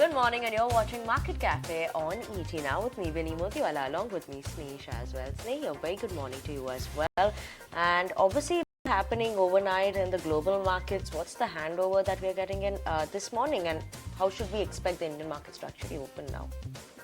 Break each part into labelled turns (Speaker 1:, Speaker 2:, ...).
Speaker 1: Good morning, and you're watching Market Cafe on ET now with me, Vinny Motiwala, along with me, Sneesh as well. Sneh, a very good morning to you as well. And obviously, happening overnight in the global markets. What's the handover that we're getting in this morning, and how should we expect the Indian markets to actually open now?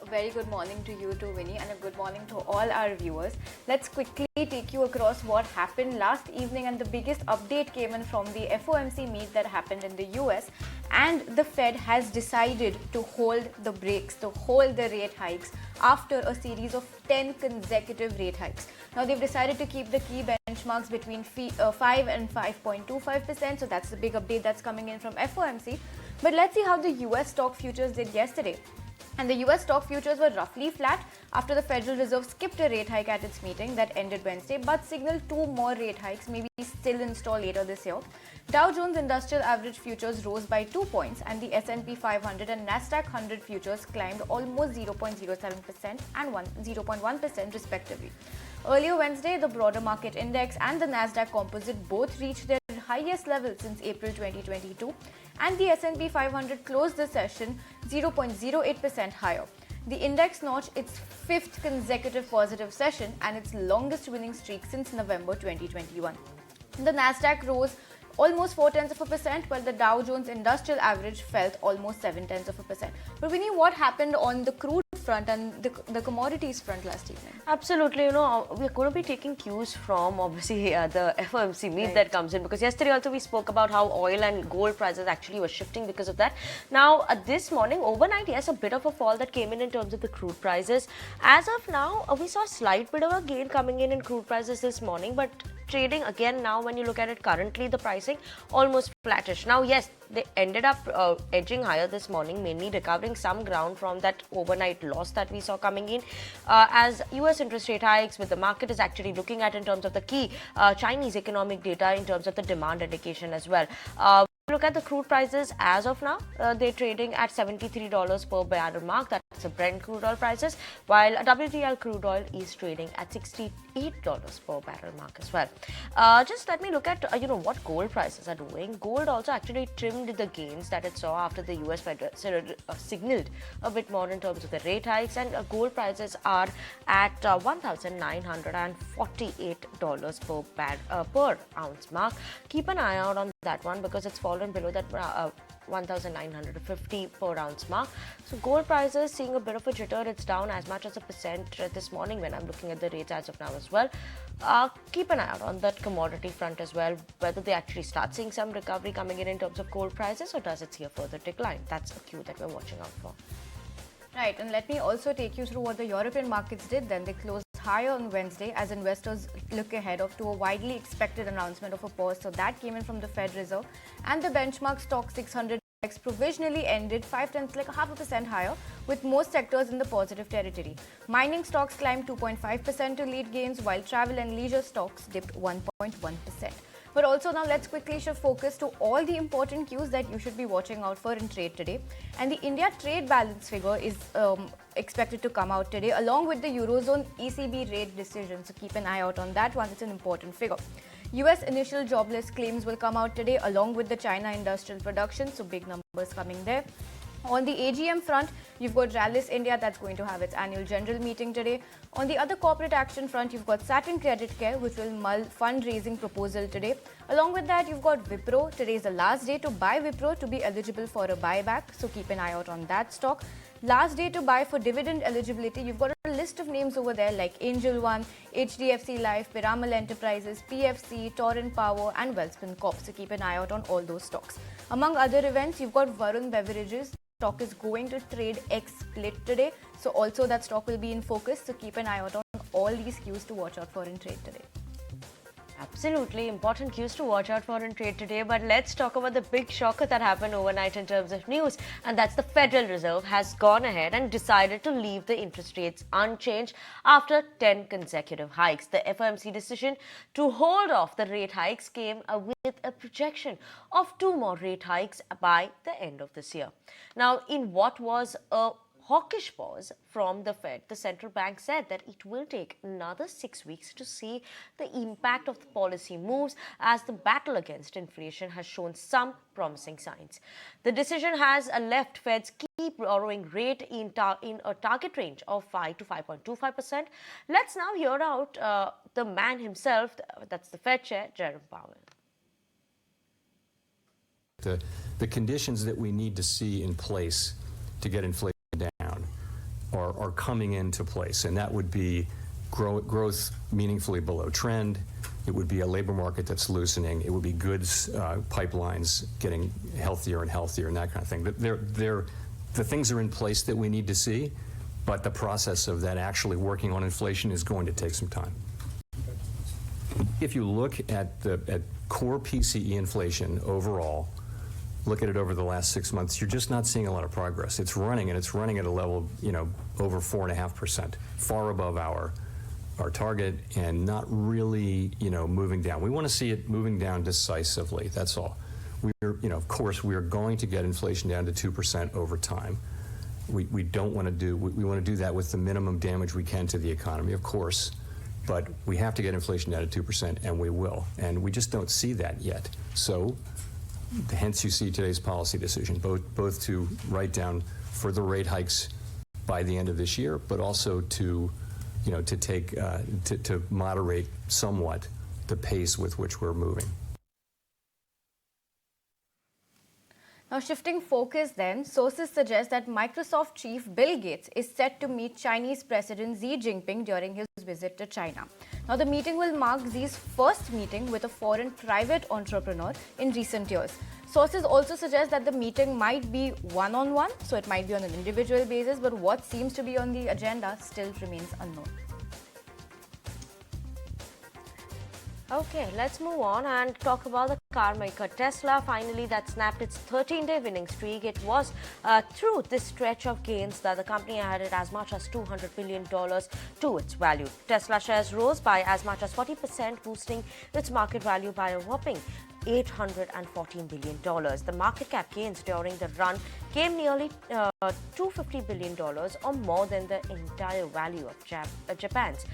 Speaker 2: A very good morning to you too, Vinny, and a good morning to all our viewers. Let's quickly take you across what happened last evening, and the biggest update came in from the FOMC meet that happened in the US, and the Fed has decided to hold the brakes, to hold the rate hikes after a series of 10 consecutive rate hikes. Now they've decided to keep the key benchmarks between 5 and 5.25%, so that's the big update that's coming in from FOMC. But let's see how the US stock futures did yesterday. And the US stock futures were roughly flat after the Federal Reserve skipped a rate hike at its meeting that ended Wednesday, but signaled 2 more rate hikes may be still in store later this year. Dow Jones Industrial Average futures rose by 2 points, and the S&P 500 and Nasdaq 100 futures climbed almost 0.07% and 0.1% respectively. Earlier Wednesday, the broader market index and the Nasdaq Composite both reached their highest level since April 2022, and the S&P 500 closed the session 0.08% higher. The index notched its 5th consecutive positive session and its longest winning streak since November 2021. The Nasdaq rose almost 0.4%, while the Dow Jones Industrial Average fell almost 0.7%. But Vinny, what happened on the crude front and the commodities front last evening?
Speaker 1: Absolutely, we're going to be taking cues from obviously the FOMC meet that comes in, because yesterday also we spoke about how oil and gold prices actually were shifting because of that. Now, this morning, overnight, yes, a bit of a fall that came in terms of the crude prices. As of now, we saw a slight bit of a gain coming in crude prices this morning, but trading again now, when you look at it currently, the pricing almost flattish. Now, yes, they ended up edging higher this morning, mainly recovering some ground from that overnight loss that we saw coming in as US interest rate hikes, with the market is actually looking at in terms of the key Chinese economic data in terms of the demand indication as well. Look at the crude prices as of now, they're trading at $73 per barrel mark. That's the Brent crude oil prices, while WTI crude oil is trading at $68 per barrel mark as well. Just let me look at what gold prices are doing. Gold also actually trimmed the gains that it saw after the US Fed signaled a bit more in terms of the rate hikes, and gold prices are at $1,948 per ounce mark. Keep an eye out on that one, because it's fallen below that 1,950 per ounce mark. So gold prices seeing a bit of a jitter. It's down as much as 1% this morning when I'm looking at the rates as of now as well. Keep an eye out on that commodity front as well, whether they actually start seeing some recovery coming in terms of gold prices, or does it see a further decline. That's a cue that we're watching out for.
Speaker 2: Right, and let me also take you through what the European markets did then. They closed higher on Wednesday as investors look ahead to a widely expected announcement of a pause. So that came in from the Fed Reserve, and the benchmark stock 600 provisionally ended 0.5% higher, with most sectors in the positive territory. Mining stocks climbed 2.5% to lead gains, while travel and leisure stocks dipped 1.1%. But also now let's quickly shift focus to all the important cues that you should be watching out for in trade today. And the India trade balance figure is expected to come out today, along with the Eurozone ECB rate decision. So keep an eye out on that one. It's an important figure. US initial jobless claims will come out today, along with the China industrial production. So big numbers coming there. On the AGM front, you've got Rallis India that's going to have its annual general meeting today. On the other corporate action front, you've got Satin Credit Care, which will mull fundraising proposal today. Along with that, you've got Wipro. Today is the last day to buy Wipro to be eligible for a buyback, so keep an eye out on that stock. Last day to buy for dividend eligibility, you've got a list of names over there like Angel One, HDFC Life, Piramal Enterprises, PFC, Torrent Power and Wellspun Corp. So keep an eye out on all those stocks. Among other events, you've got Varun Beverages. Stock is going to trade ex-split today, so also that stock will be in focus. So keep an eye out on all these cues to watch out for in trade today.
Speaker 1: Absolutely important cues to watch out for in trade today, but let's talk about the big shocker that happened overnight in terms of news, and that's the Federal Reserve has gone ahead and decided to leave the interest rates unchanged after 10 consecutive hikes. The FOMC decision to hold off the rate hikes came with a projection of 2 more rate hikes by the end of this year. Now, in what was a hawkish pause from the Fed. The central bank said that it will take another 6 weeks to see the impact of the policy moves as the battle against inflation has shown some promising signs. The decision has left Fed's key borrowing rate in a target range of 5 to 5.25%. Let's now hear out the man himself, that's the Fed chair, Jerome Powell.
Speaker 3: The conditions that we need to see in place to get inflation down are coming into place, and that would be growth meaningfully below trend. It would be a labor market that's loosening. It would be goods pipelines getting healthier and healthier and that kind of thing. The things are in place that we need to see, but the process of that actually working on inflation is going to take some time. If you look at core PCE inflation overall, look at it over the last 6 months, you're just not seeing a lot of progress. It's running, and it's running at a level, over 4.5%, far above our target, and not really, moving down. We want to see it moving down decisively. That's all. Of course, we are going to get inflation down to 2% over time. We don't want to do. We want to do that with the minimum damage we can to the economy, of course. But we have to get inflation down to 2%, and we will. And we just don't see that yet. So, hence you see today's policy decision, both to write down further rate hikes by the end of this year, but also to moderate somewhat the pace with which we're moving.
Speaker 2: Now, shifting focus then, sources suggest that Microsoft chief Bill Gates is set to meet Chinese President Xi Jinping during his visit to China. Now, the meeting will mark Xi's first meeting with a foreign private entrepreneur in recent years. Sources also suggest that the meeting might be one-on-one, so it might be on an individual basis, but what seems to be on the agenda still remains unknown.
Speaker 1: Okay, let's move on and talk about the car maker Tesla. Finally, that snapped its 13-day winning streak. It was through this stretch of gains that the company added as much as $200 billion to its value. Tesla shares rose by as much as 40%, boosting its market value by a whopping $814 billion. The market cap gains during the run came nearly $250 billion, or more than the entire value of Japan's,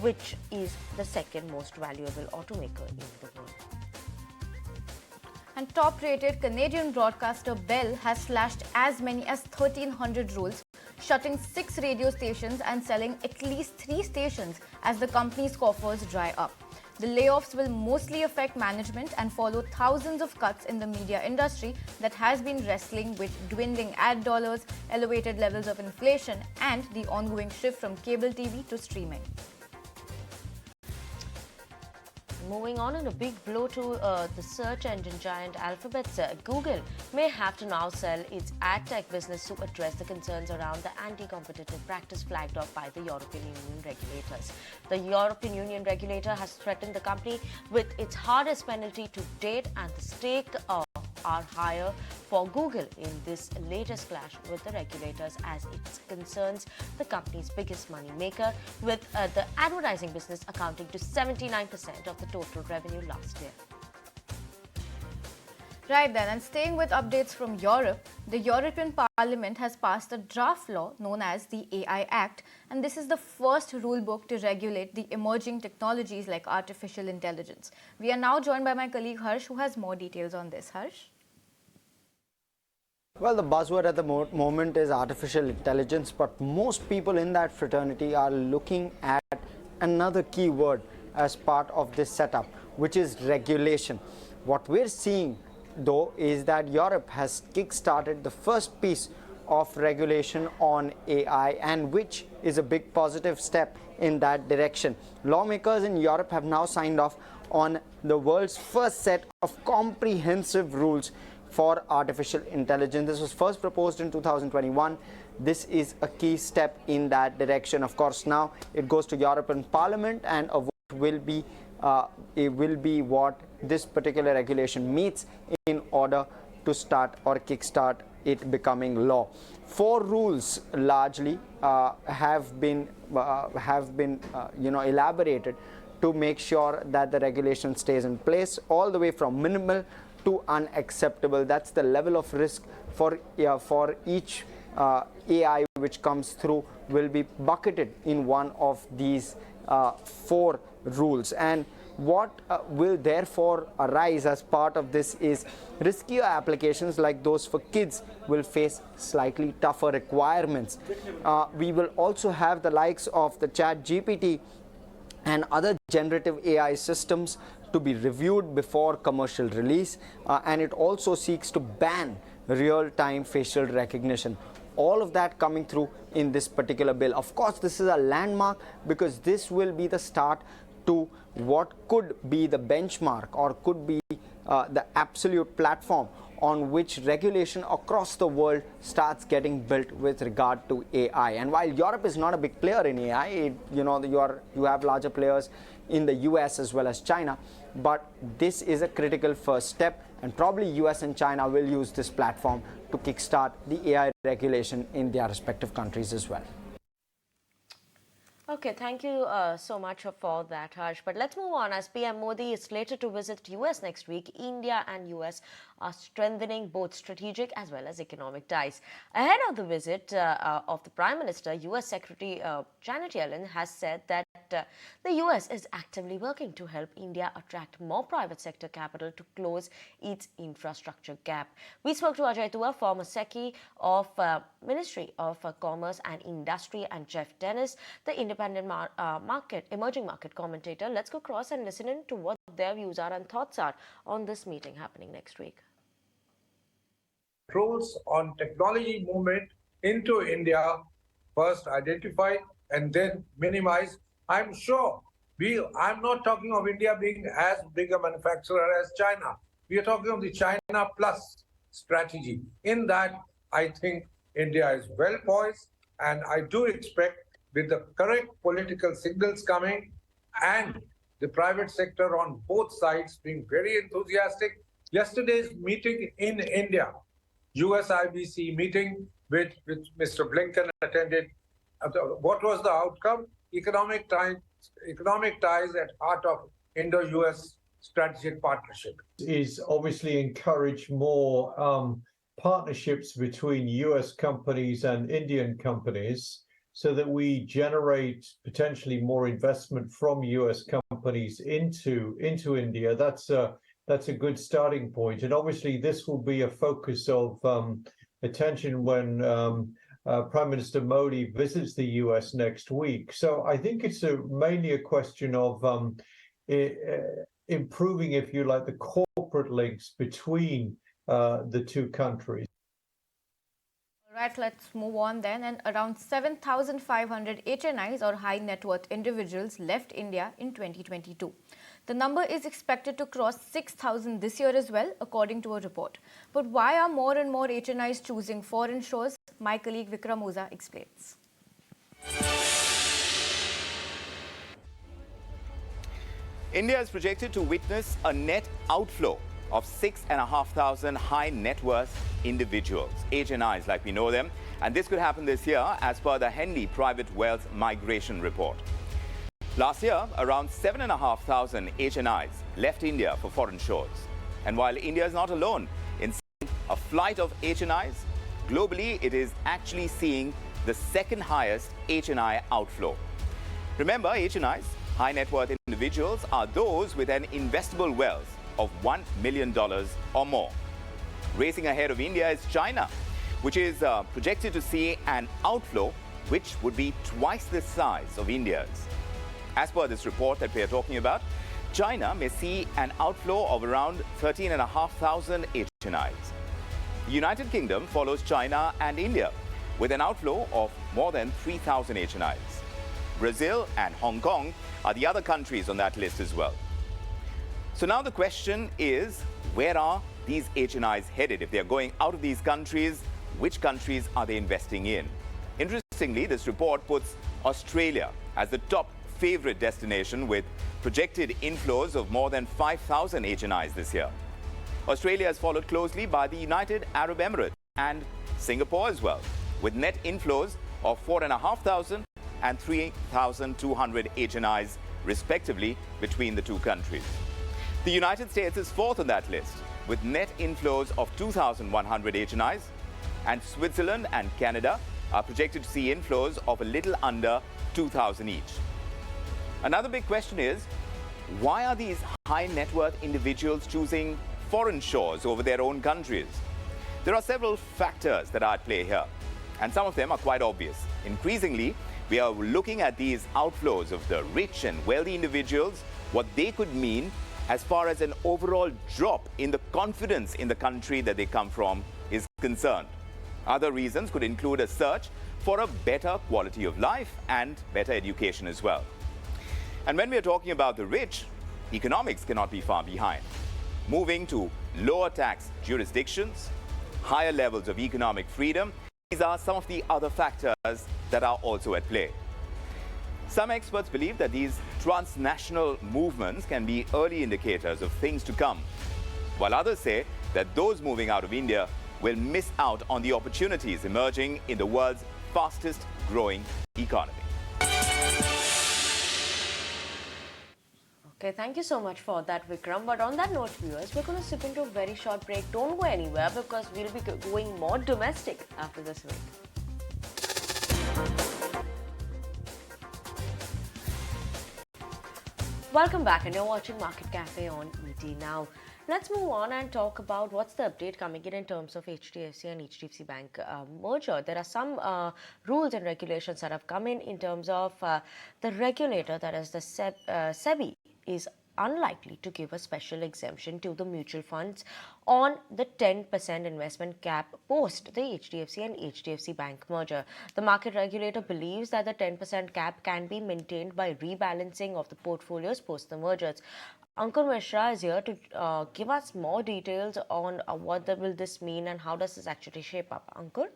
Speaker 1: which is the second most valuable automaker in the world.
Speaker 2: And top-rated Canadian broadcaster Bell has slashed as many as 1,300 rules, shutting 6 radio stations and selling at least 3 stations as the company's coffers dry up. The layoffs will mostly affect management and follow thousands of cuts in the media industry that has been wrestling with dwindling ad dollars, elevated levels of inflation, and the ongoing shift from cable TV to streaming.
Speaker 1: Moving on, in a big blow to the search engine giant Alphabet's Google may have to now sell its ad tech business to address the concerns around the anti-competitive practice flagged off by the European Union regulators. The European Union regulator has threatened the company with its hardest penalty to date, and the stakes are higher for Google in this latest clash with the regulators as it concerns the company's biggest money maker, with the advertising business accounting to 79% of the total revenue last year.
Speaker 2: Right then, and staying with updates from Europe, the European Parliament has passed a draft law known as the AI Act, and this is the first rule book to regulate the emerging technologies like artificial intelligence. We are now joined by my colleague Harsh, who has more details on this. Harsh?
Speaker 4: Well, the buzzword at the moment is artificial intelligence, but most people in that fraternity are looking at another key word as part of this setup, which is regulation. What we're seeing, though, is that Europe has kick-started the first piece of regulation on AI, and which is a big positive step in that direction. Lawmakers in Europe have now signed off on the world's first set of comprehensive rules for artificial intelligence. This was first proposed in 2021. This is a key step in that direction. Of course, now it goes to European Parliament, and a vote will be what this particular regulation meets in order to start or kickstart it becoming law. 4 rules largely have been elaborated to make sure that the regulation stays in place, all the way from minimal to unacceptable. That's the level of risk for each AI which comes through will be bucketed in one of these 4 rules. And what will therefore arise as part of this is riskier applications like those for kids will face slightly tougher requirements. We will also have the likes of the Chat GPT and other generative AI systems to be reviewed before commercial release, and it also seeks to ban real-time facial recognition. All of that coming through in this particular bill. Of course, this is a landmark because this will be the start to what could be the benchmark or could be the absolute platform on which regulation across the world starts getting built with regard to AI. And while Europe is not a big player in AI, you have larger players in the US as well as China, but this is a critical first step, and probably US and China will use this platform to kickstart the AI regulation in their respective countries as well.
Speaker 1: Okay, thank you so much for that, Harsh. But let's move on. As PM Modi is slated to visit US next week, India and US are strengthening both strategic as well as economic ties. Ahead of the visit of the Prime Minister, US Secretary Janet Yellen has said that the US is actively working to help India attract more private sector capital to close its infrastructure gap. We spoke to Ajay Tua, former Secretary of Ministry of Commerce and Industry, and Jeff Dennis, the independent emerging market commentator. Let's go across and listen in to what their views are and thoughts are on this meeting happening next week.
Speaker 5: Controls on technology movement into India, first identified and then minimized. I'm sure I'm not talking of India being as big a manufacturer as China. We are talking of the China plus strategy. In that, I think India is well poised, and I do expect, with the correct political signals coming and the private sector on both sides being very enthusiastic. Yesterday's meeting in India, US-IBC meeting, which Mr. Blinken attended, what was the outcome? Economic ties at heart of Indo-US strategic partnership.
Speaker 6: Is obviously encourage more partnerships between US companies and Indian companies, so that we generate potentially more investment from US companies into India. That's a good starting point. And obviously this will be a focus of attention when Prime Minister Modi visits the US next week. So I think it's mainly a question of improving, if you like, the corporate links between the two countries.
Speaker 2: Right, let's move on then. And around 7,500 HNIs or high net worth individuals left India in 2022. The number is expected to cross 6,000 this year as well, according to a report. But why are more and more HNIs choosing foreign shores? My colleague Vikram Oza explains.
Speaker 7: India is projected to witness a net outflow of 6,500 high net worth individuals, HNIs like we know them, and this could happen this year as per the Henley Private Wealth Migration Report. Last year, around 7,500 HNIs left India for foreign shores. And while India is not alone in seeing a flight of HNIs, globally it is actually seeing the second highest HNI outflow. Remember, HNIs, high net worth individuals, are those with an investable wealth of $1 million or more. Racing ahead of India is China, which is projected to see an outflow which would be twice the size of India's. As per this report that we are talking about, China may see an outflow of around 13,500 HNIs. The United Kingdom follows China and India with an outflow of more than 3,000 HNIs. Brazil and Hong Kong are the other countries on that list as well. So now the question is, where are these HNIs headed? If they're going out of these countries, which countries are they investing in? Interestingly, this report puts Australia as the top favorite destination with projected inflows of more than 5,000 HNIs this year. Australia is followed closely by the United Arab Emirates and Singapore as well, with net inflows of 4,500 and 3,200 HNIs respectively between the two countries. The United States is fourth on that list with net inflows of 2,100 HNIs. and Switzerland and Canada are projected to see inflows of a little under 2,000 each. Another big question is, why are these high net worth individuals choosing foreign shores over their own countries? There are several factors that are at play here, and some of them are quite obvious. Increasingly, we are looking at these outflows of the rich and wealthy individuals, what they could mean as far as an overall drop in the confidence in the country that they come from is concerned. Other reasons could include a search for a better quality of life and better education as well. And when we are talking about the rich, economics cannot be far behind. Moving to lower tax jurisdictions, higher levels of economic freedom, these are some of the other factors that are also at play. Some experts believe that these transnational movements can be early indicators of things to come, while others say that those moving out of India will miss out on the opportunities emerging in the world's fastest growing economy.
Speaker 1: Okay, thank you so much for that, Vikram. But on that note, viewers, we're going to slip into a very short break. Don't go anywhere because we'll be going more domestic after this break. Welcome back, and you're watching Market Cafe on ET Now. Let's move on and talk about what's the update coming in terms of HDFC and HDFC Bank merger. There are some rules and regulations that have come in terms of the regulator, that is the Sebi, is unlikely to give a special exemption to the mutual funds on the 10% investment cap post the HDFC and HDFC Bank merger. The market regulator believes that the 10% cap can be maintained by rebalancing of the portfolios post the mergers. Ankur Mishra is here to give us more details on what will this mean and how does this actually shape up. Ankur?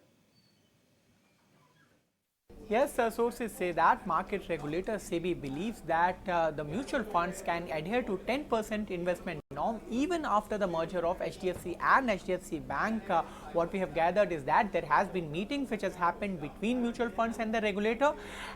Speaker 8: Yes, sources say that market regulator Sebi believes that the mutual funds can adhere to 10% investment norm even after the merger of HDFC and HDFC Bank. What we have gathered is that there has been meetings which has happened between mutual funds and the regulator,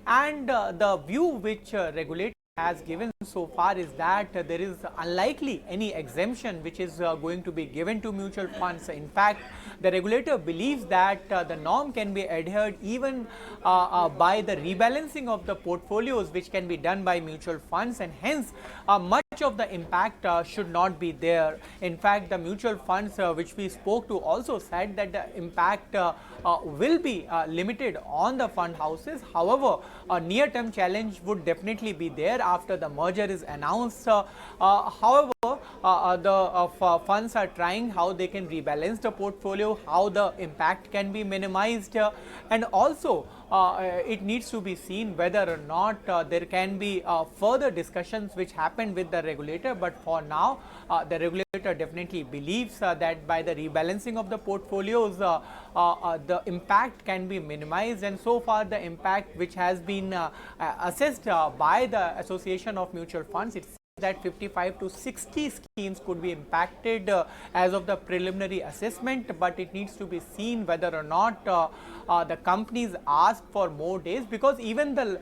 Speaker 8: and the view which regulator has given so far is that there is unlikely any exemption which is going to be given to mutual funds. In fact, the regulator believes that the norm can be adhered even by the rebalancing of the portfolios which can be done by mutual funds, and hence much of the impact should not be there. In fact, the mutual funds which we spoke to also said that the impact will be limited on the fund houses. However, a near-term challenge would definitely be there after the merger is announced. However, the funds are trying how they can rebalance the portfolio, how the impact can be minimized, and also it needs to be seen whether or not there can be further discussions which happen with the regulator. But for now, the regulator definitely believes that by the rebalancing of the portfolios, the impact can be minimized, and so far the impact which has been assessed by the Association of Mutual Funds, it's that 55 to 60 schemes could be impacted as of the preliminary assessment, but it needs to be seen whether or not the companies ask for more days, because even the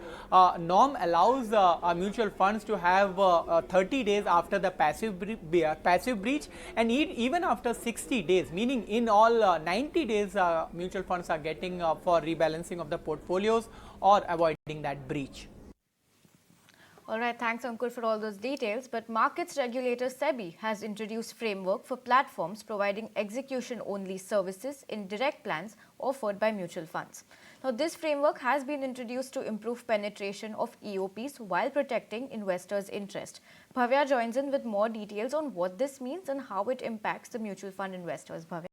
Speaker 8: norm allows mutual funds to have 30 days after the passive breach, and even after 60 days, meaning in all 90 days mutual funds are getting for rebalancing of the portfolios or avoiding that breach.
Speaker 2: All right, thanks Ankur for all those details. But markets regulator Sebi has introduced framework for platforms providing execution-only services in direct plans offered by mutual funds. Now, this framework has been introduced to improve penetration of EOPs while protecting investors' interest. Bhavya joins in with more details on what this means and how it impacts the mutual fund investors. Bhavya.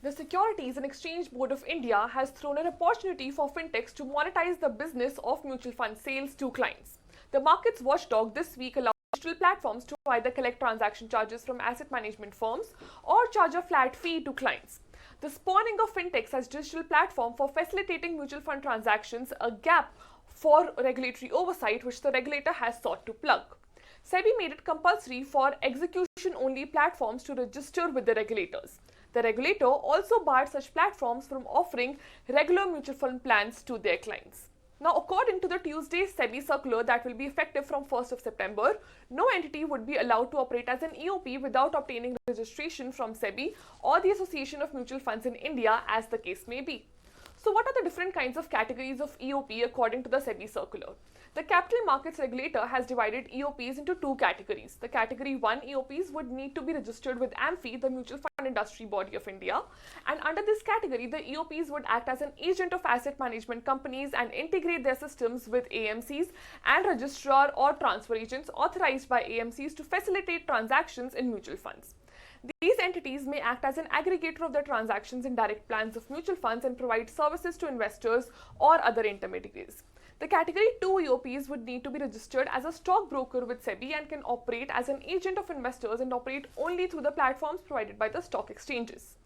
Speaker 9: The Securities and Exchange Board of India has thrown an opportunity for fintechs to monetize the business of mutual fund sales to clients. The markets watchdog this week allowed digital platforms to either collect transaction charges from asset management firms or charge a flat fee to clients. The spawning of fintechs as digital platform for facilitating mutual fund transactions, a gap for regulatory oversight which the regulator has sought to plug. Sebi made it compulsory for execution-only platforms to register with the regulators. The regulator also barred such platforms from offering regular mutual fund plans to their clients. Now, according to the Tuesday Sebi circular that will be effective from 1st of September, no entity would be allowed to operate as an EOP without obtaining registration from Sebi or the Association of Mutual Funds in India, as the case may be. So what are the different kinds of categories of EOP according to the Sebi circular? The capital markets regulator has divided EOPs into two categories. The category 1 EOPs would need to be registered with AMFI, the Mutual Fund Industry Body of India, and under this category, the EOPs would act as an agent of asset management companies and integrate their systems with AMCs and registrar or transfer agents authorized by AMCs to facilitate transactions in mutual funds. These entities may act as an aggregator of the transactions in direct plans of mutual funds and provide services to investors or other intermediaries. The category 2 EOPs would need to be registered as a stockbroker with Sebi and can operate as an agent of investors and operate only through the platforms provided by the stock exchanges.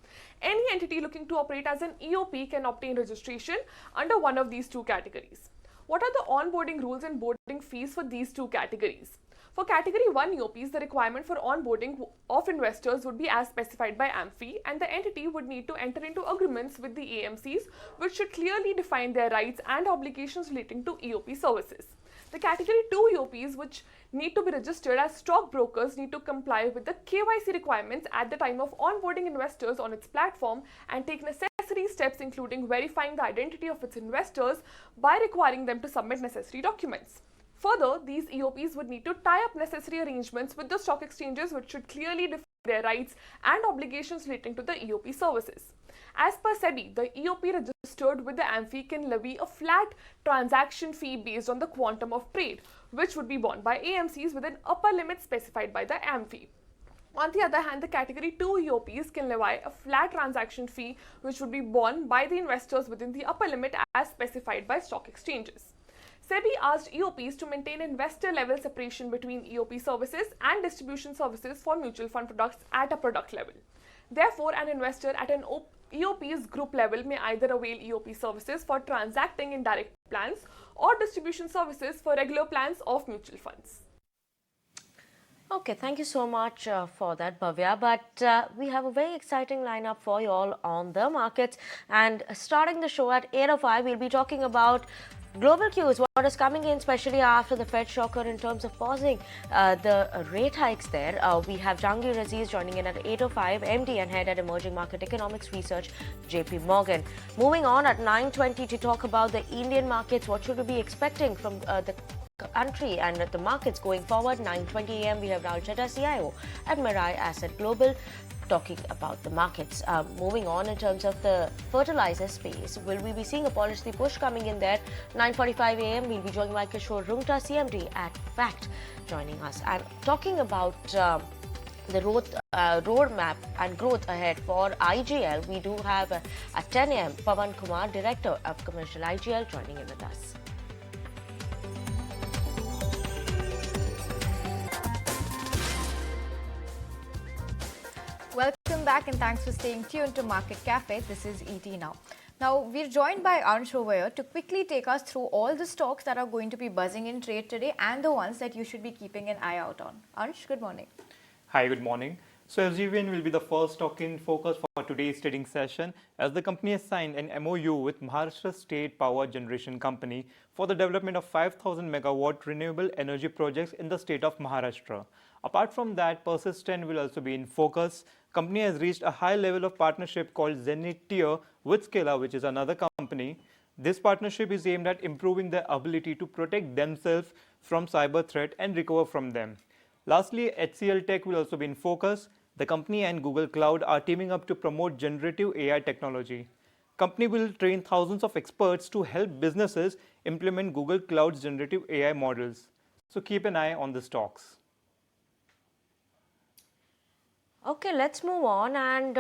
Speaker 9: Any entity looking to operate as an EOP can obtain registration under one of these two categories. What are the onboarding rules and boarding fees for these two categories? For category 1 EOPs, the requirement for onboarding of investors would be as specified by AMFI, and the entity would need to enter into agreements with the AMCs, which should clearly define their rights and obligations relating to EOP services. The category 2 EOPs, which need to be registered as stockbrokers, need to comply with the KYC requirements at the time of onboarding investors on its platform and take necessary steps, including verifying the identity of its investors by requiring them to submit necessary documents. Further, these EOPs would need to tie up necessary arrangements with the stock exchanges, which should clearly define their rights and obligations relating to the EOP services. As per Sebi, the EOP registered with the AMFI can levy a flat transaction fee based on the quantum of trade, which would be borne by AMCs with an upper limit specified by the AMFI. On the other hand, the category 2 EOPs can levy a flat transaction fee, which would be borne by the investors within the upper limit as specified by stock exchanges. Sebi asked EOPs to maintain investor-level separation between EOP services and distribution services for mutual fund products at a product level. Therefore, an investor at an EOP's group level may either avail EOP services for transacting in direct plans or distribution services for regular plans of mutual funds.
Speaker 1: Okay, thank you so much for that, Bhavya. But we have a very exciting lineup for you all on the markets. And starting the show at 8:05, we'll be talking about global cues, what is coming in, especially after the Fed shocker in terms of pausing the rate hikes there. We have Jahangir Aziz joining in at 8:05, MD and Head at Emerging Market Economics Research, JP Morgan. Moving on at 9:20 to talk about the Indian markets, what should we be expecting from the country and the markets going forward. 9:20 a.m. we have Rahul Chadha, CIO at Mirai Asset Global, talking about the markets. Moving on in terms of the fertilizer space, will we be seeing a policy push coming in there? 9:45 a.m. we'll be joined by Kishore Rungta, CMD at FACT, joining us and talking about the roadmap and growth ahead for IGL. We do have at 10 a.m. Pawan Kumar, Director of Commercial IGL, joining in with us.
Speaker 2: Welcome back and thanks for staying tuned to Market Cafe. This is ET Now. Now, we're joined by Ansh over here to quickly take us through all the stocks that are going to be buzzing in trade today and the ones that you should be keeping an eye out on. Ansh, good morning.
Speaker 10: Hi, good morning. So SGVN will be the first stock in focus for today's trading session, as the company has signed an MOU with Maharashtra State Power Generation Company for the development of 5,000 megawatt renewable energy projects in the state of Maharashtra. Apart from that, Persistent will also be in focus. Company has reached a high level of partnership called Zenith Tier with Scala, which is another company. This partnership is aimed at improving their ability to protect themselves from cyber threat and recover from them. Lastly, HCL Tech will also be in focus. The company and Google Cloud are teaming up to promote generative AI technology. Company will train thousands of experts to help businesses implement Google Cloud's generative AI models. So keep an eye on the stocks.
Speaker 1: Okay, let's move on and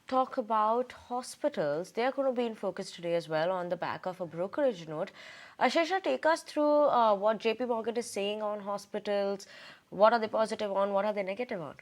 Speaker 1: talk about hospitals. They are going to be in focus today as well on the back of a brokerage note. Ashesha, take us through what JP Morgan is saying on hospitals. What are they positive on? What are they negative on?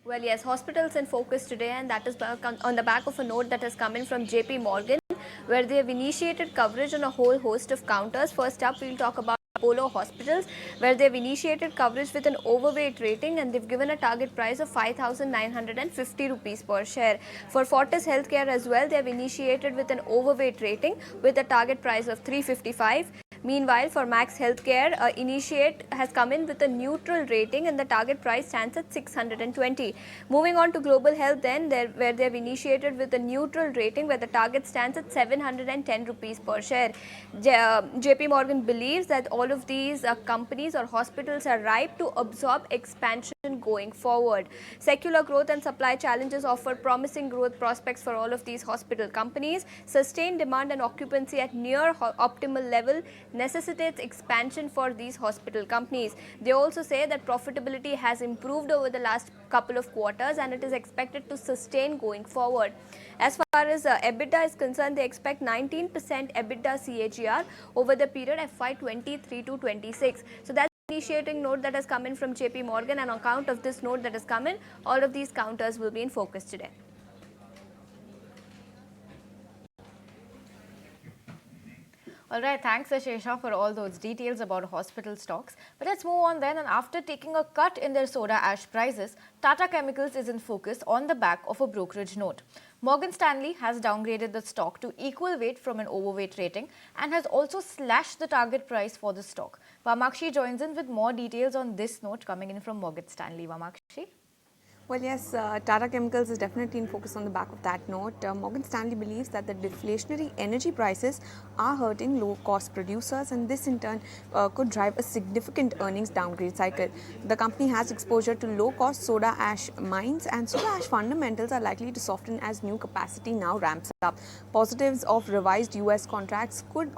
Speaker 2: Well, yes, hospitals in focus today, and that is on the back of a note that has come in from JP Morgan, where they have initiated coverage on a whole host of counters. First up, we'll talk about Apollo Hospitals, where they've initiated coverage with an overweight rating and they've given a target price of 5,950 rupees per share. For Fortis Healthcare as well, they have initiated with an overweight rating with a target price of 355. Meanwhile, for Max Healthcare, Initiate has come in with a neutral rating and the target price stands at 620. Moving on to Global Health then, where they have initiated with a neutral rating where the target stands at 710 rupees per share. JP Morgan believes that all of these companies or hospitals are ripe to absorb expansion going forward. Secular growth and supply challenges offer promising growth prospects for all of these hospital companies. Sustained demand and occupancy at near optimal level necessitates expansion for these hospital companies. They also say that profitability has improved over the last couple of quarters and it is expected to sustain going forward. As far as EBITDA is concerned, they expect 19% EBITDA CAGR over the period FY23 to 26. So that's initiating note that has come in from JP Morgan, and on account of this note that has come in, all of these counters will be in focus today. All right, thanks Ashesha for all those details about hospital stocks. But let's move on then, and after taking a cut in their soda ash prices, Tata Chemicals is in focus on the back of a brokerage note. Morgan Stanley has downgraded the stock to equal weight from an overweight rating and has also slashed the target price for the stock. Vamakshi joins in with more details on this note coming in from Morgan Stanley. Vamakshi?
Speaker 11: Well, yes, Tata Chemicals is definitely in focus on the back of that note. Morgan Stanley believes that the deflationary energy prices are hurting low-cost producers, and this in turn could drive a significant earnings downgrade cycle. The company has exposure to low-cost soda ash mines, and soda ash fundamentals are likely to soften as new capacity now ramps up. Positives of revised US contracts could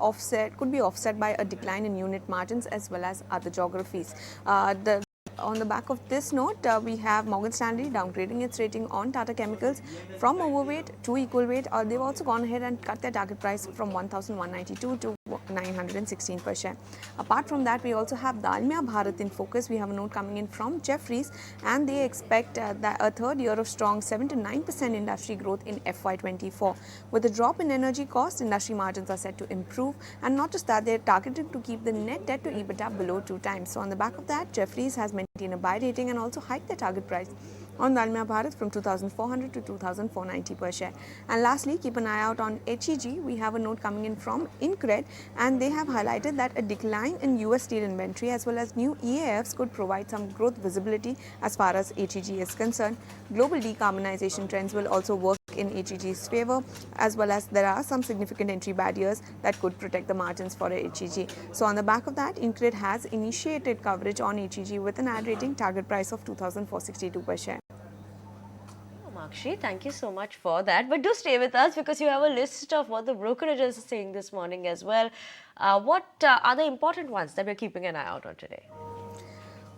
Speaker 11: be offset by a decline in unit margins as well as other geographies. On the back of this note, we have Morgan Stanley downgrading its rating on Tata Chemicals from overweight to equal weight. They've also gone ahead and cut their target price from 1,192 to 916 per share. Apart from that, we also have Dalmia Bharat in focus. We have a note coming in from Jefferies, and they expect a third year of strong 7 to 9% industry growth in FY24. With a drop in energy costs, industry margins are set to improve, and not just that, they're targeted to keep the net debt to EBITDA below 2 times. So on the back of that, Jefferies has maintained a buy rating and also hiked their target price on Dalmia Bharat from 2,400 to 2,490 per share. And lastly, keep an eye out on HEG. We have a note coming in from Incred, and they have highlighted that a decline in US steel inventory as well as new EAFs could provide some growth visibility as far as HEG is concerned. Global decarbonization trends will also work in HEG's favor, as well as there are some significant entry barriers that could protect the margins for HEG. So on the back of that, Incred has initiated coverage on HEG with an ad rating target price of 2,462 per share.
Speaker 1: Makshi, thank you so much for that. But do stay with us because you have a list of what the brokerages are saying this morning as well. What are the important ones that we're keeping an eye out on today?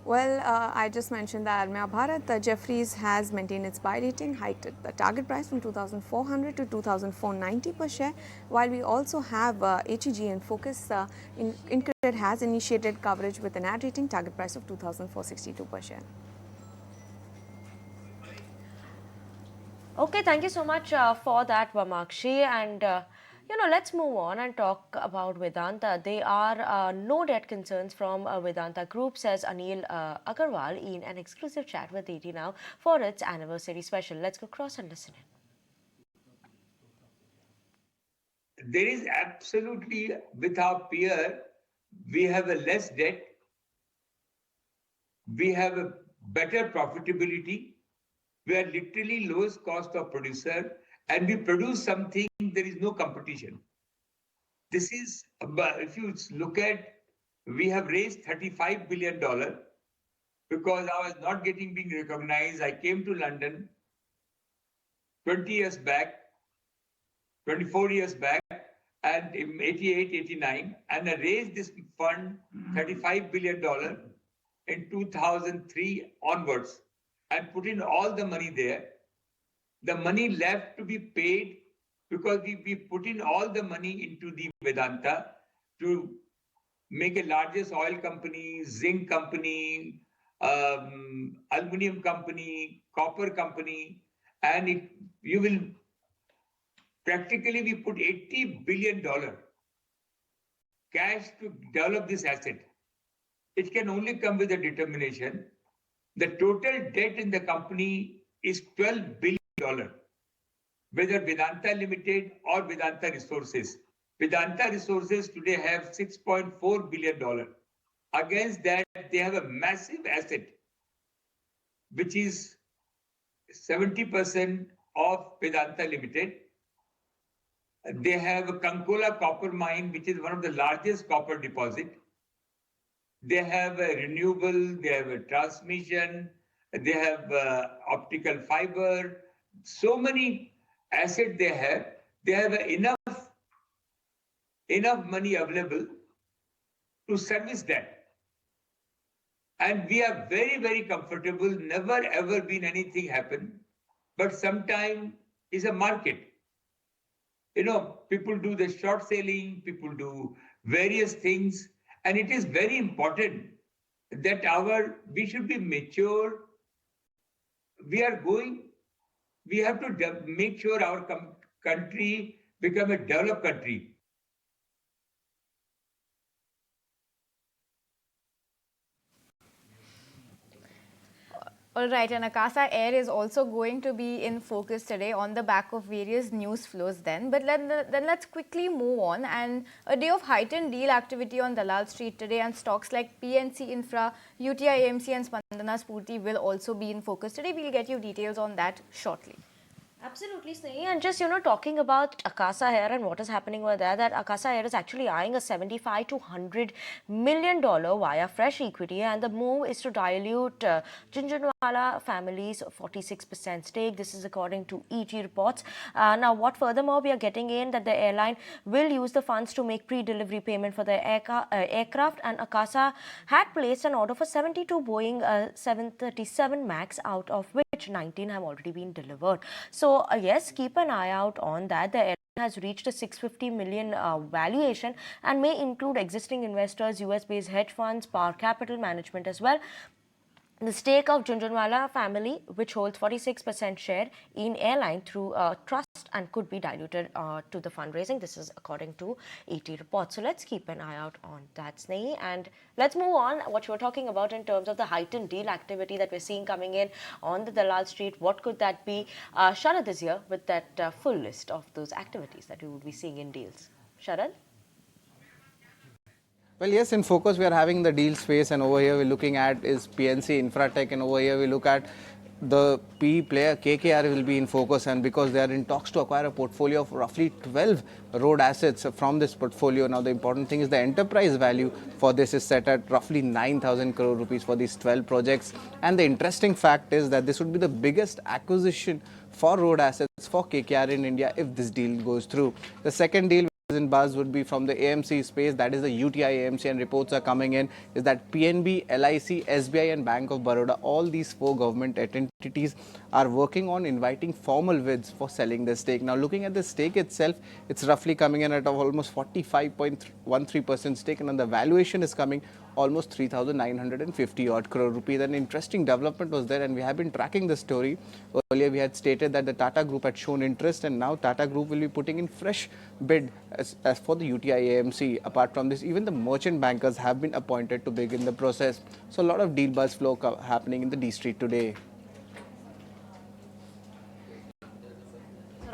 Speaker 11: Well, I just mentioned that Dalmia Bharat, Jefferies has maintained its buy rating, hiked the target price from 2,400 to 2,490 per share, while we also have HEG in focus. Incred has initiated coverage with an ad rating target price of 2,462 per share.
Speaker 1: Okay, thank you so much for that, Vamakshi. And, let's move on and talk about Vedanta. There are no debt concerns from Vedanta Group, says Anil Agarwal in an exclusive chat with ET Now for its anniversary special. Let's go cross and listen in.
Speaker 12: There is absolutely, with our peer, we have a less debt, we have a better profitability, we are literally lowest cost of producer, and we produce something, there is no competition. This is, if you look at, we have raised $35 billion because I was not being recognized. I came to London 20 years back, 24 years back, and in 88, 89, and I raised this fund, $35 billion in 2003 onwards, and put in all the money there. The money left to be paid because we put in all the money into the Vedanta to make a largest oil company, zinc company, aluminum company, copper company, and you will practically we put $80 billion cash to develop this asset. It can only come with a determination. The total debt in the company is $12 billion, whether Vedanta Limited or Vedanta Resources, Vedanta Resources today have $6.4 billion. Against that, they have a massive asset, which is 70% of Vedanta Limited. They have a Kankola copper mine, which is one of the largest copper deposit. They have a renewable, they have a transmission, they have optical fiber, so many assets they have. They have enough money available to service that. And we are very, very comfortable, never ever been anything happen, but sometime is a market. You know, people do the short selling, people do various things, and it is very important that we should be mature. We have to make sure our country become a developed country.
Speaker 2: All right, and Akasa Air is also going to be in focus today on the back of various news flows then. But then let's quickly move on. And a day of heightened deal activity on Dalal Street today, and stocks like PNC Infra, UTI AMC and Spandana Spurti will also be in focus today. We'll get you details on that shortly.
Speaker 1: Absolutely, Snehi. And just, talking about Akasa Air and what is happening over there, that Akasa Air is actually eyeing a $75 to $100 million via fresh equity, and the move is to dilute Jhunjhunwala family's 46% stake. This is according to ET reports. Now, what furthermore we are getting in that the airline will use the funds to make pre-delivery payment for the aircraft, and Akasa had placed an order for 72 Boeing 737 MAX, out of which 19 have already been delivered. So yes, keep an eye out on that. The airline has reached a 650 million valuation and may include existing investors, US-based hedge funds, Power Capital Management as well. The stake of Jhunjhunwala family, which holds 46% share in airline through trust, and could be diluted to the fundraising. This is according to ET reports. So let's keep an eye out on that, Snehi. And let's move on what you were talking about in terms of the heightened deal activity that we're seeing coming in on the Dalal Street. What could that be? Sharad is here with that full list of those activities that we would be seeing in deals. Sharad?
Speaker 13: Well, yes, in focus we are having the deal space, and over here we're looking at is PNC Infratech, and over here we look at the PE player KKR will be in focus, and because they are in talks to acquire a portfolio of roughly 12 road assets from this portfolio. Now the important thing is the enterprise value for this is set at roughly 9,000 crore rupees for these 12 projects, and the interesting fact is that this would be the biggest acquisition for road assets for KKR in India if this deal goes through. The second deal in buzz would be from the AMC space, that is the UTI AMC, and reports are coming in is that PNB, LIC, SBI and Bank of Baroda, all these four government entities are working on inviting formal bids for selling the stake. Now looking at the stake itself, it's roughly coming in at almost 45.13% stake, and the valuation is coming almost 3,950 odd crore rupees. An interesting development was there, and we have been tracking the story. Earlier we had stated that the Tata Group had shown interest, and now Tata Group will be putting in fresh bid as for the UTI AMC. Apart from this, even the merchant bankers have been appointed to begin the process. So a lot of deal buzz flow happening in the D Street today.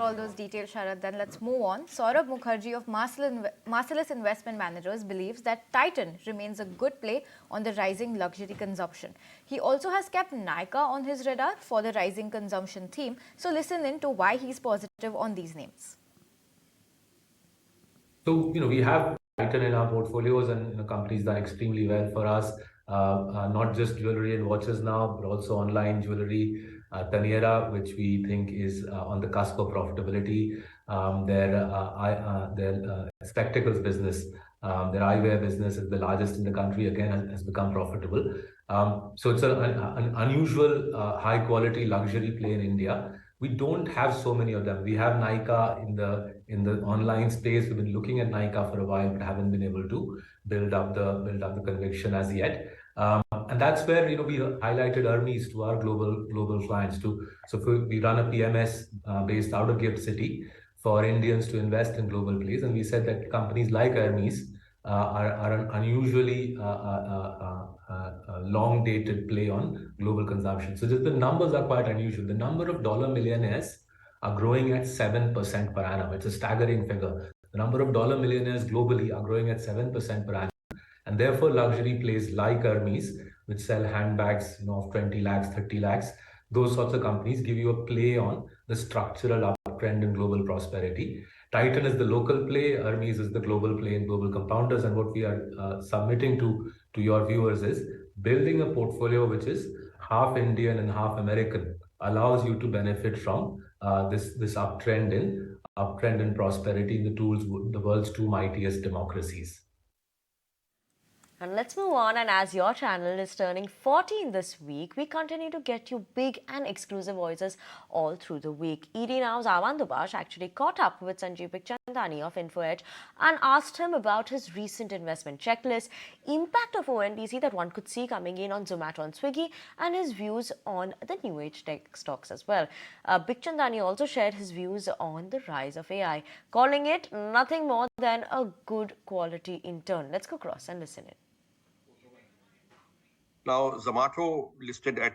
Speaker 2: All those details, Sharad. Then let's move on. Saurabh Mukherjee of Marcellus Investment Managers believes that Titan remains a good play on the rising luxury consumption. He also has kept Nykaa on his radar for the rising consumption theme. So listen in to why he's positive on these names.
Speaker 14: So, we have Titan in our portfolios, and companies done extremely well for us. Not just jewelry and watches now, but also online jewelry. Taneira, which we think is on the cusp of profitability. Their spectacles business, their eyewear business is the largest in the country, again has become profitable. So it's an unusual high quality luxury play in India. We don't have so many of them. We have Nykaa in the online space. We've been looking at Nykaa for a while, but haven't been able to build up the conviction as yet. And that's where we highlighted Hermes to our global clients too. So we run a PMS based out of Gift City for Indians to invest in global plays, and we said that companies like Hermes are an unusually long dated play on global consumption. So just the numbers are quite unusual. The number of dollar millionaires are growing at 7% per annum. It's a staggering figure. The number of dollar millionaires globally are growing at 7% per annum. And therefore, luxury plays like Hermes, which sell handbags of 20 lakhs, 30 lakhs, those sorts of companies give you a play on the structural uptrend in global prosperity. Titan is the local play, Hermes is the global play in global compounders. And what we are submitting to your viewers is building a portfolio which is half Indian and half American allows you to benefit from this uptrend in prosperity in the world's two mightiest democracies.
Speaker 1: And let's move on, and as your channel is turning 14 this week, we continue to get you big and exclusive voices all through the week. ED Now's Avan Dubash actually caught up with Sanjeev Chandani of InfoEdge and asked him about his recent investment checklist, impact of ONDC that one could see coming in on Zomato and Swiggy, and his views on the new age tech stocks as well. Big Chandani also shared his views on the rise of AI, calling it nothing more than a good quality intern. Let's go across and listen in.
Speaker 15: Now, Zomato listed at,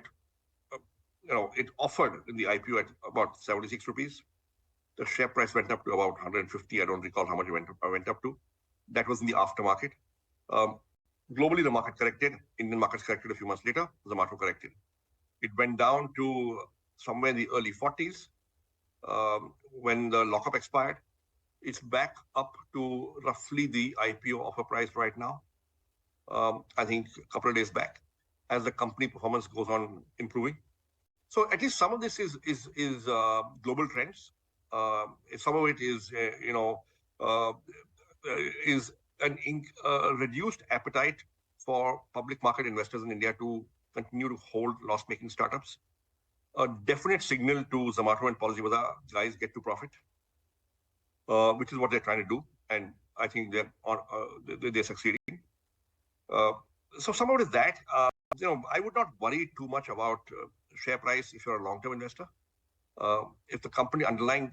Speaker 15: it offered in the IPO at about 76 rupees. The share price went up to about 150. I don't recall how much it went up to. That was in the aftermarket. Globally, the market corrected. Indian markets corrected a few months later. Zomato corrected. It went down to somewhere in the early 40s when the lockup expired. It's back up to roughly the IPO offer price right now. I think a couple of days back, as the company performance goes on improving. So at least some of this is global trends. Some of it is, is an reduced appetite for public market investors in India to continue to hold loss-making startups. A definite signal to Zomato and Policybazaar, guys, get to profit, which is what they're trying to do, and I think they're succeeding. So some of it is that. I would not worry too much about share price if you're a long-term investor. If the company underlying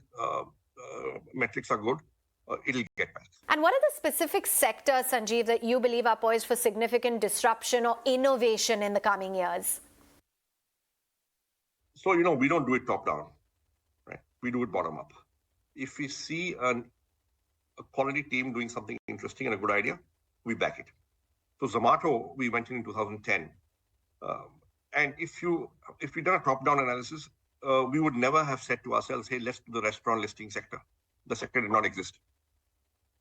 Speaker 15: metrics are good, it'll get back.
Speaker 16: And what are the specific sectors, Sanjeev, that you believe are poised for significant disruption or innovation in the coming years?
Speaker 15: So, we don't do it top-down, right? We do it bottom-up. If we see a quality team doing something interesting and a good idea, we back it. So Zomato, we went in 2010. And if we done a top-down analysis, we would never have said to ourselves, hey, let's do the restaurant listing sector. The sector did not exist.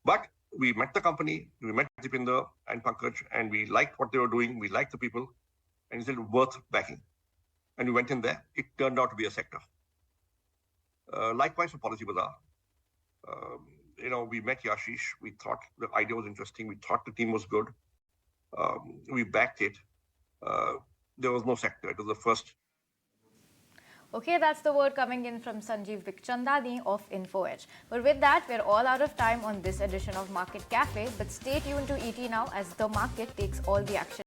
Speaker 15: But we met the company, we met Deepinder and Pankaj, and we liked what they were doing, we liked the people, and it's worth backing. And we went in there. It turned out to be a sector. Likewise for Policybazaar. We met Yashish. We thought the idea was interesting. We thought the team was good. We backed it. There was no sector. It was the first.
Speaker 2: Okay, that's the word coming in from Sanjeev Chandani of InfoEdge. But with that, we're all out of time on this edition of Market Cafe. But stay tuned to ET Now as the market takes all the action.